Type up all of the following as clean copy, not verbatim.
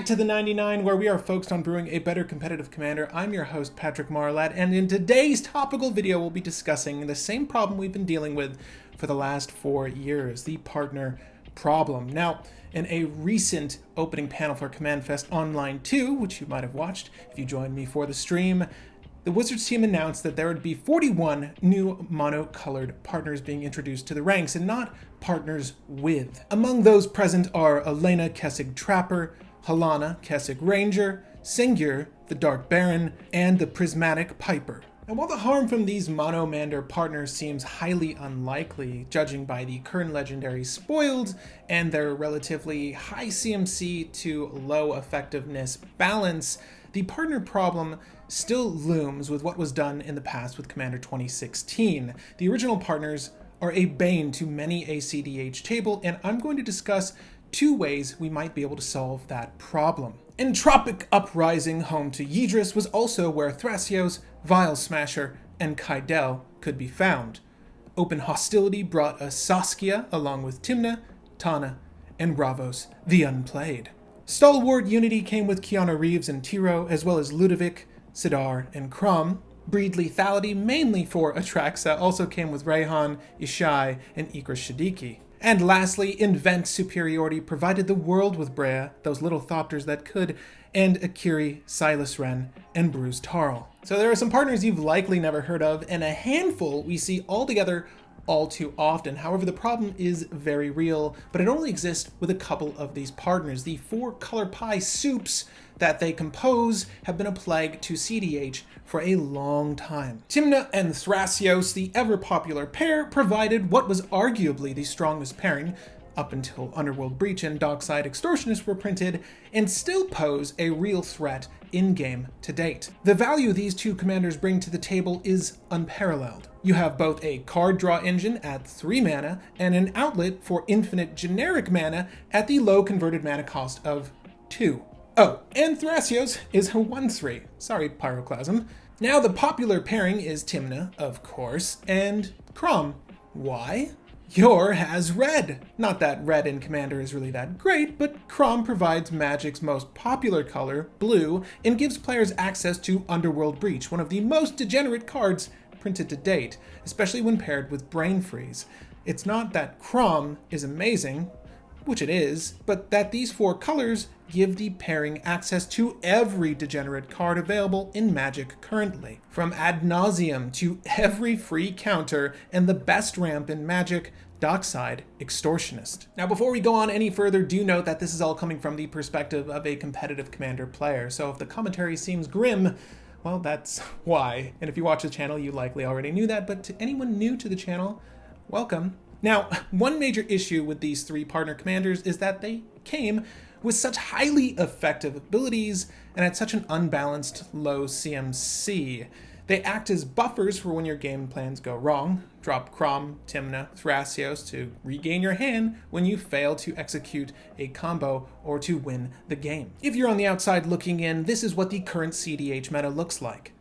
back to the 99, where we are focused on brewing a better competitive commander. I'm your host, Patrick Marlatt, and in today's topical video, we'll be discussing the same problem we've been dealing with for the last 4 years, the partner problem. Now, in a recent opening panel for Command Fest Online 2, which you might have watched if you joined me for the stream, the Wizards team announced that there would be 41 new mono-colored partners being introduced to the ranks, and not partners with. Among those present are Elena Kessig Trapper, Halana Kessig Ranger, Singur the Dark Baron, and the Prismatic Piper. And while the harm from these mono-mander partners seems highly unlikely, judging by the current legendary spoiled and their relatively high CMC to low effectiveness balance, the partner problem still looms with what was done in the past with Commander 2016. The original partners are a bane to many a cEDH table, and I'm going to discuss 2 ways we might be able to solve that problem. Entropic Uprising, home to Yidris, was also where Thracios, Vile Smasher, and Kaidel could be found. Open Hostility brought us Saskia along with Timna, Tana, and Ravos the Unplayed. Stalwart Unity came with Keanu Reeves and Tiro, as well as Ludovic, Sidar, and Crom. Breed Lethality, mainly for Atraxa, also came with Rayhan, Ishai, and Ikra Shadiki. And lastly, Invent Superiority provided the world with Brea, those little Thopters that could, and Akiri, Silas Wren, and Bruce Tarl. So there are some partners you've likely never heard of, and a handful we see all together all too often. However, the problem is very real, but it only exists with a couple of these partners. The 4 color pie soups that they compose have been a plague to cEDH for a long time. Timna and Thracios, the ever-popular pair, provided what was arguably the strongest pairing up until Underworld Breach and Dockside Extortionist were printed, and still pose a real threat in-game to date. The value these 2 commanders bring to the table is unparalleled. You have both a card draw engine at 3 mana and an outlet for infinite generic mana at the low converted mana cost of 2. Oh, and Thracios is a 1/3. Sorry, Pyroclasm. Now the popular pairing is Timna, of course, and Crom. Why? Yor has red. Not that red in Commander is really that great, but Crom provides Magic's most popular color, blue, and gives players access to Underworld Breach, one of the most degenerate cards printed to date, especially when paired with Brain Freeze. It's not that Crom is amazing, which it is, but that these 4 colors give the pairing access to every degenerate card available in Magic currently. From Ad Nauseam to every free counter and the best ramp in Magic, Dockside Extortionist. Now before we go on any further, do note that this is all coming from the perspective of a competitive Commander player, so if the commentary seems grim, well, that's why. And if you watch the channel, you likely already knew that, but to anyone new to the channel, welcome. Now, one major issue with these 3 partner commanders is that they came with such highly effective abilities and at such an unbalanced low CMC. They act as buffers for when your game plans go wrong. Drop Crom, Timna, Thracios to regain your hand when you fail to execute a combo or to win the game. If you're on the outside looking in, this is what the current cEDH meta looks like.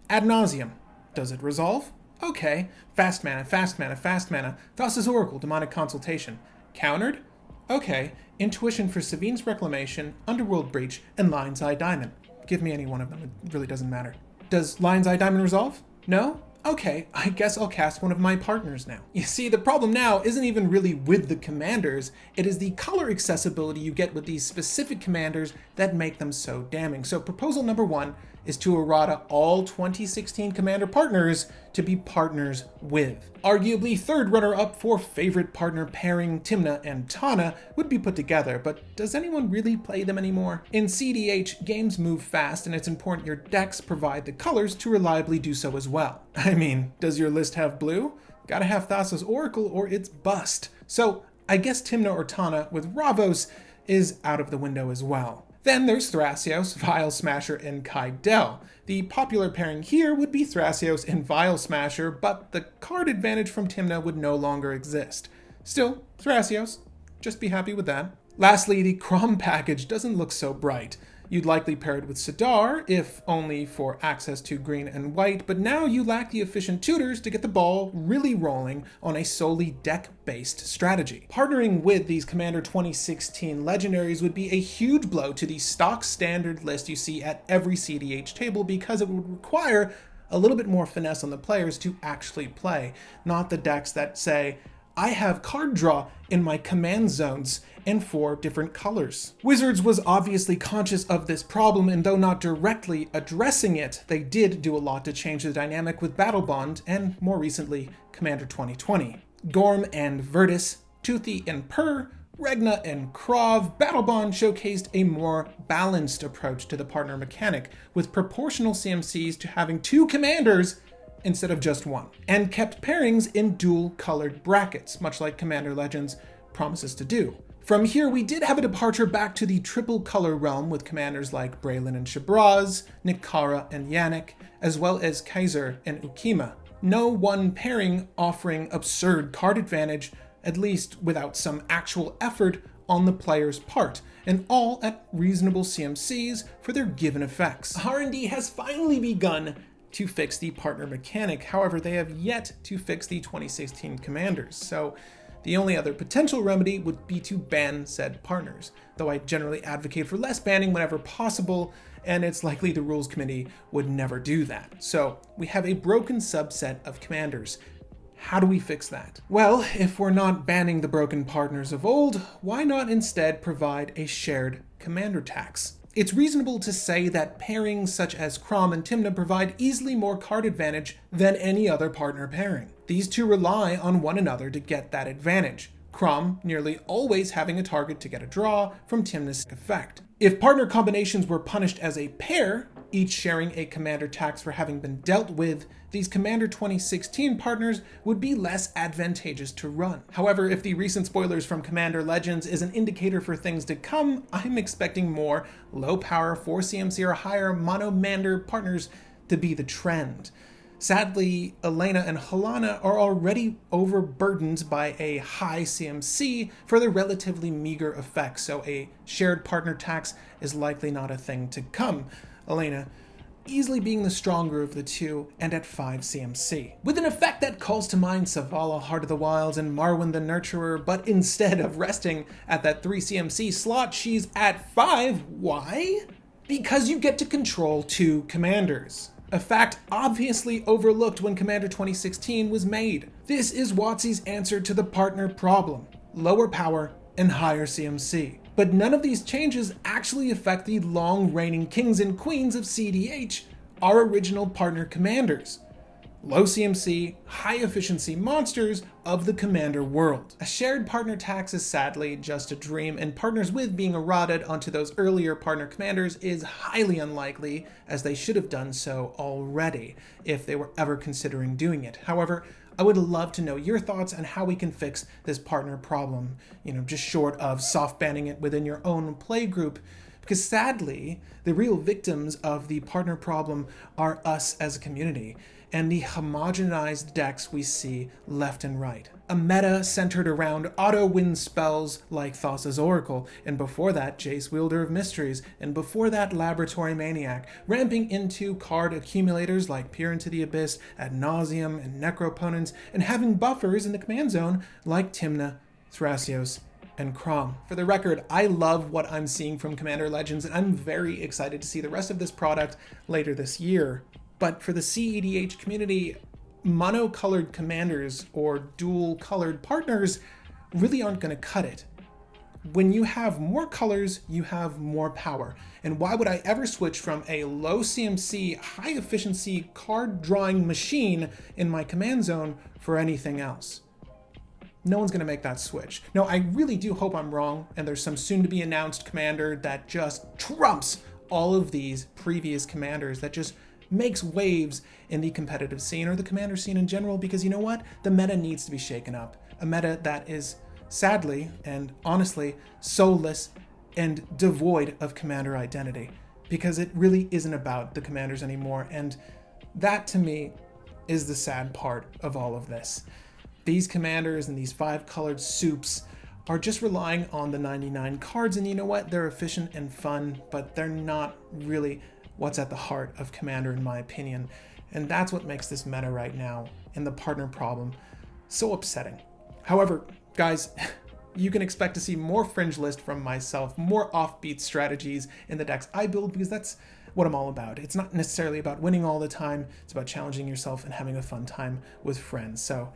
Ad Nauseam. Does it resolve? Okay. Fast mana, fast mana, fast mana. Thassa's Oracle, Demonic Consultation. Countered? Okay. Intuition for Savine's Reclamation, Underworld Breach, and Lion's Eye Diamond. Give me any one of them, it really doesn't matter. Does Lion's Eye Diamond resolve? No? Okay, I guess I'll cast one of my partners now. You see, the problem now isn't even really with the commanders, it is the color accessibility you get with these specific commanders that make them so damning. So proposal number 1 is to errata all 2016 Commander partners to be partners with. Arguably third runner-up for favorite partner pairing Timna and Tana would be put together, but does anyone really play them anymore? In cEDH, games move fast and it's important your decks provide the colors to reliably do so as well. I mean, does your list have blue? Gotta have Thassa's Oracle or it's bust. So I guess Timna or Tana with Ravos is out of the window as well. Then there's Thracios, Vile Smasher, and Kaidel. The popular pairing here would be Thracios and Vile Smasher, but the card advantage from Timna would no longer exist. Still, Thracios. Just be happy with that. Lastly, the Crom package doesn't look so bright. You'd likely pair it with Sidar, if only for access to green and white, but now you lack the efficient tutors to get the ball really rolling on a solely deck-based strategy. Partnering with these Commander 2016 legendaries would be a huge blow to the stock standard list you see at every cEDH table, because it would require a little bit more finesse on the players to actually play, not the decks that say, I have card draw in my command zones in 4 different colors. Wizards was obviously conscious of this problem, and though not directly addressing it, they did do a lot to change the dynamic with Battle Bond and, more recently, Commander 2020. Gorm and Virtus, Toothy and Purr, Regna and Krav, Battle Bond showcased a more balanced approach to the partner mechanic, with proportional CMCs to having 2 commanders instead of just 1, and kept pairings in dual-colored brackets, much like Commander Legends promises to do. From here, we did have a departure back to the triple-color realm with commanders like Braylon and Shabraz, Nikara and Yannick, as well as Kaiser and Ukima. No one pairing offering absurd card advantage, at least without some actual effort on the player's part, and all at reasonable CMCs for their given effects. R&D has finally begun to fix the partner mechanic. However, they have yet to fix the 2016 commanders, so the only other potential remedy would be to ban said partners, though I generally advocate for less banning whenever possible, and it's likely the rules committee would never do that. So we have a broken subset of commanders. How do we fix that? Well, if we're not banning the broken partners of old, why not instead provide a shared commander tax? It's reasonable to say that pairings such as Crom and Timna provide easily more card advantage than any other partner pairing. These two rely on one another to get that advantage, Crom nearly always having a target to get a draw from Timna's effect. If partner combinations were punished as a pair, each sharing a commander tax for having been dealt with, these Commander 2016 partners would be less advantageous to run. However, if the recent spoilers from Commander Legends is an indicator for things to come, I'm expecting more low power 4 CMC or higher mono-mander partners to be the trend. Sadly, Elena and Helena are already overburdened by a high CMC for their relatively meager effects, so a shared partner tax is likely not a thing to come. Elena easily being the stronger of the two and at 5 CMC. With an effect that calls to mind Savala, Heart of the Wilds, and Marwyn the Nurturer, but instead of resting at that 3 CMC slot, she's at 5. Why? Because you get to control 2 commanders. A fact obviously overlooked when Commander 2016 was made. This is WotC's answer to the partner problem: lower power and higher CMC. But none of these changes actually affect the long-reigning kings and queens of cEDH, our original partner commanders. Low CMC, high-efficiency monsters of the commander world. A shared partner tax is sadly just a dream, and partners with being eroded onto those earlier partner commanders is highly unlikely, as they should have done so already, if they were ever considering doing it. However, I would love to know your thoughts on how we can fix this partner problem, just short of soft banning it within your own play group, because sadly, the real victims of the partner problem are us as a community, and the homogenized decks we see left and right. A meta centered around auto-win spells like Thassa's Oracle, and before that, Jace Wielder of Mysteries, and before that, Laboratory Maniac, ramping into card accumulators like Peer into the Abyss, Ad Nauseam, and Necroponents, and having buffers in the command zone like Timna, Thracios, and Crom. For the record, I love what I'm seeing from Commander Legends, and I'm very excited to see the rest of this product later this year. But for the cEDH community, mono-colored commanders or dual-colored partners really aren't going to cut it. When you have more colors, you have more power. And why would I ever switch from a low CMC, high efficiency card drawing machine in my command zone for anything else? No one's going to make that switch. No, I really do hope I'm wrong, and there's some soon-to-be announced commander that just trumps all of these previous commanders, that just makes waves in the competitive scene or the commander scene in general, because you know what? The meta needs to be shaken up. A meta that is sadly and honestly soulless and devoid of commander identity, because it really isn't about the commanders anymore, and that to me is the sad part of all of this. These commanders and these 5-colored soups are just relying on the 99 cards, and you know what? They're efficient and fun, but they're not really what's at the heart of Commander, in my opinion. And that's what makes this meta right now and the partner problem so upsetting. However, guys, you can expect to see more fringe list from myself, more offbeat strategies in the decks I build, because that's what I'm all about. It's not necessarily about winning all the time. It's about challenging yourself and having a fun time with friends. So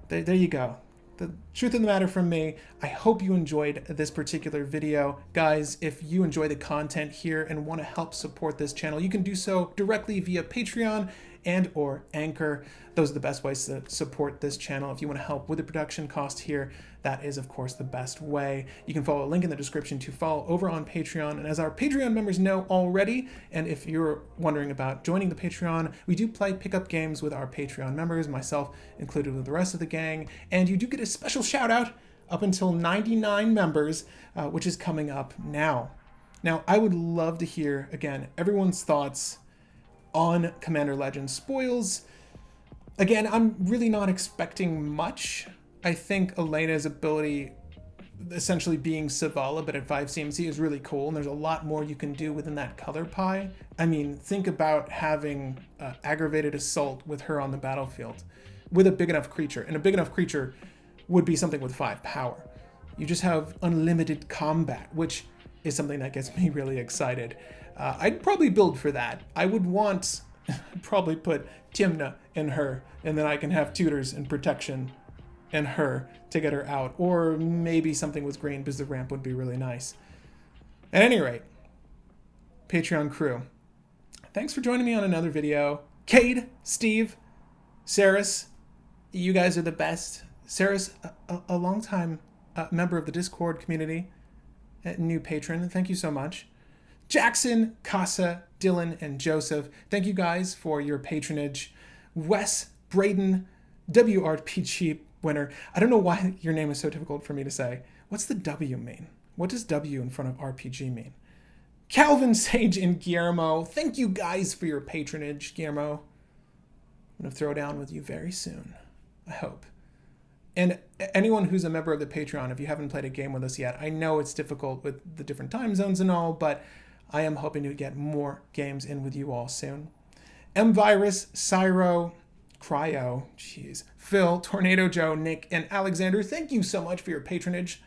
there you go. The truth of the matter from me. I hope you enjoyed this particular video. Guys, if you enjoy the content here and want to help support this channel, you can do so directly via Patreon and or Anchor. Those are the best ways to support this channel. If you want to help with the production cost here, that is, of course, the best way. You can follow a link in the description to follow over on Patreon. And as our Patreon members know already, and if you're wondering about joining the Patreon, we do play pickup games with our Patreon members, myself included with the rest of the gang. And you do get a special shout out up until 99 members, which is coming up now. Now, I would love to hear, again, everyone's thoughts on Commander Legends spoils. Again, I'm really not expecting much. I think Elena's ability, essentially being Savala, but at 5 CMC, is really cool, and there's a lot more you can do within that color pie. I mean, think about having aggravated assault with her on the battlefield with a big enough creature, and a big enough creature would be something with 5 power. You just have unlimited combat, which is something that gets me really excited. I'd probably build for that. I would want, probably put Timna in her, and then I can have tutors and protection in her to get her out. Or maybe something with green, because the ramp would be really nice. At any rate, Patreon crew, thanks for joining me on another video. Cade, Steve, Saris, you guys are the best. Saris, a longtime member of the Discord community, a new patron, thank you so much. Jackson, Casa, Dylan, and Joseph, thank you guys for your patronage. Wes, Braden, WRPG winner. I don't know why your name is so difficult for me to say. What's the W mean? What does W in front of RPG mean? Calvin, Sage, and Guillermo, thank you guys for your patronage. Guillermo, I'm going to throw down with you very soon, I hope. And anyone who's a member of the Patreon, if you haven't played a game with us yet, I know it's difficult with the different time zones and all, but I am hoping to get more games in with you all soon. M-Virus, Cyro, Cryo, jeez, Phil, Tornado Joe, Nick, and Alexander, thank you so much for your patronage.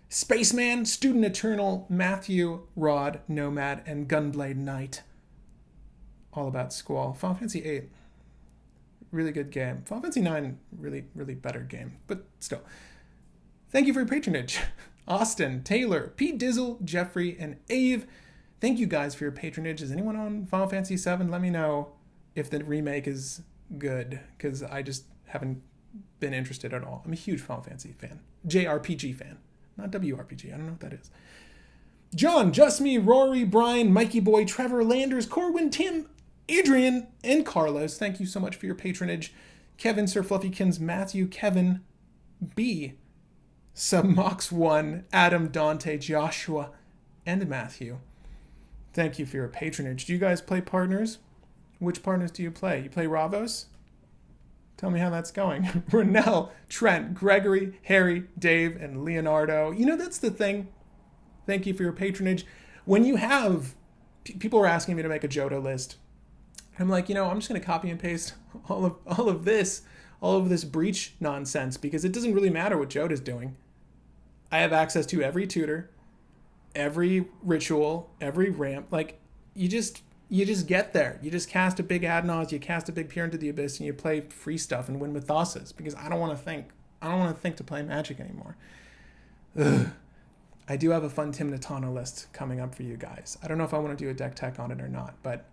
Spaceman, Student Eternal, Matthew, Rod, Nomad, and Gunblade Knight. All about Squall. Final Fantasy VIII. Really good game. Final Fantasy IX, really, really better game. But still. Thank you for your patronage. Austin, Taylor, Pete Dizzle, Jeffrey, and Ave. Thank you guys for your patronage. Is anyone on Final Fantasy VII? Let me know if the remake is good, because I just haven't been interested at all. I'm a huge Final Fantasy fan. JRPG fan. Not WRPG. I don't know what that is. John, Just Me, Rory, Brian, Mikey Boy, Trevor, Landers, Corwin, Tim, Adrian, and Carlos, thank you so much for your patronage. Kevin, Sir Fluffykins, Matthew, Kevin, B, Submox1, Adam, Dante, Joshua, and Matthew. Thank you for your patronage. Do you guys play partners? Which partners do you play? You play Ravos? Tell me how that's going. Renell, Trent, Gregory, Harry, Dave, and Leonardo. You know, that's the thing. Thank you for your patronage. When you have... People are asking me to make a Johto list. I'm like, you know, I'm just going to copy and paste all of this breach nonsense, because it doesn't really matter what Jota's doing. I have access to every tutor, every ritual, every ramp. Like, you just get there. You just cast a big Adnos, you cast a big Peer into the Abyss, and you play free stuff and win with Thassa's, because I don't want to think. I don't want to think to play Magic anymore. Ugh. I do have a fun Timna list coming up for you guys. I don't know if I want to do a deck tech on it or not, but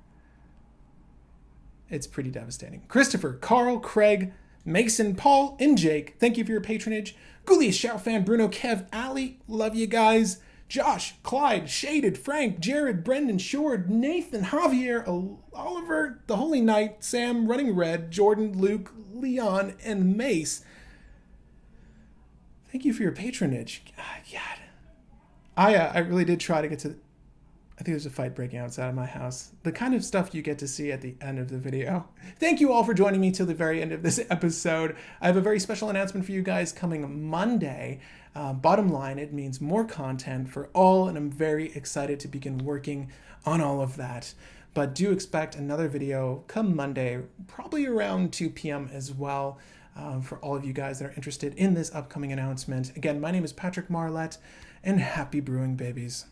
it's pretty devastating. Christopher, Carl, Craig, Mason, Paul, and Jake, thank you for your patronage. Goulius, Shout Fan, Bruno, Kev, Ali, love you guys. Josh, Clyde, Shaded, Frank, Jared, Brendan, Shord, Nathan, Javier, Oliver, The Holy Knight, Sam, Running Red, Jordan, Luke, Leon, and Mace. Thank you for your patronage. God. I really did try to get to... I think there's a fight breaking outside of my house. The kind of stuff you get to see at the end of the video. Thank you all for joining me till the very end of this episode. I have a very special announcement for you guys coming Monday. Bottom line, it means more content for all, and I'm very excited to begin working on all of that. But do expect another video come Monday, probably around 2 p.m. as well, for all of you guys that are interested in this upcoming announcement. Again, my name is Patrick Marlett, and happy brewing, babies.